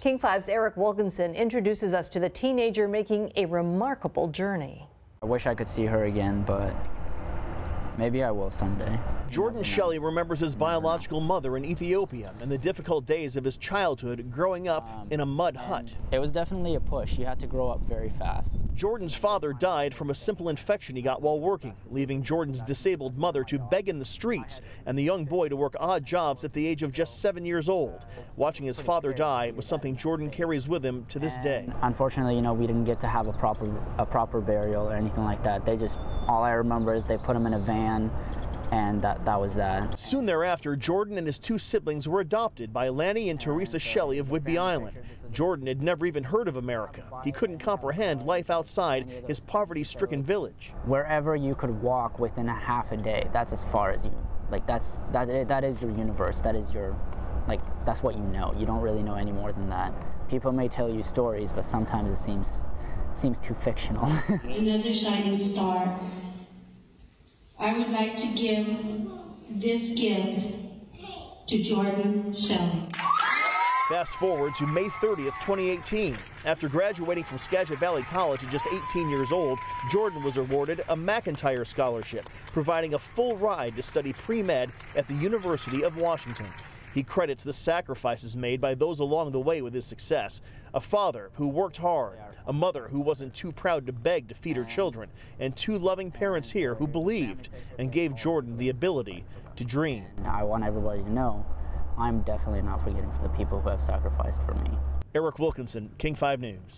King 5's Eric Wilkinson introduces us to the teenager making a remarkable journey. I wish I could see her again, but maybe I will someday. Jordan Shelley remembers his biological mother in Ethiopia and the difficult days of his childhood growing up in a mud hut. It was definitely a push. You had to grow up very fast. Jordan's father died from a simple infection he got while working, leaving Jordan's disabled mother to beg in the streets and the young boy to work odd jobs at the age of just 7 years old. Watching his father die was something Jordan carries with him to this day. Unfortunately, we didn't get to have a proper burial or anything like that. All I remember is they put him in a van, and that was that. Soon thereafter, Jordan and his two siblings were adopted by Lanny and Teresa Shelley of Whidbey Island. Jordan had never even heard of America. He couldn't comprehend life outside his poverty-stricken village. Wherever you could walk within a half a day, that's as far as you, that is your universe. That is your, that's what you know. You don't really know any more than that. People may tell you stories, but sometimes it seems too fictional. Another shining star. I would like to give this gift to Jordan Shelley. Fast forward to May 30th, 2018. After graduating from Skagit Valley College at just 18 years old, Jordan was awarded a McIntyre Scholarship, providing a full ride to study pre-med at the University of Washington. He credits the sacrifices made by those along the way with his success. A father who worked hard, a mother who wasn't too proud to beg to feed her children, and two loving parents here who believed and gave Jordan the ability to dream. I want everybody to know I'm definitely not forgetting for the people who have sacrificed for me. Eric Wilkinson, King 5 News.